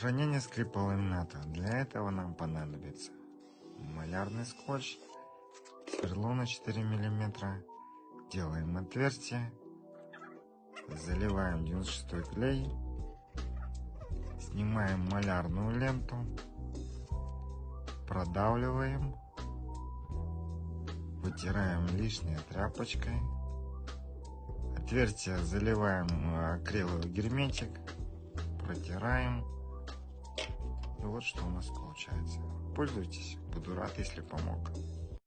Устранение скриполамината. Для этого нам понадобится малярный скотч, сверло на 4 мм. Делаем отверстие, заливаем 96 клей, снимаем малярную ленту, продавливаем, вытираем лишнее тряпочкой. Отверстие заливаем акриловый герметик, протираем. И вот что у нас получается. Пользуйтесь, буду рад, если помог.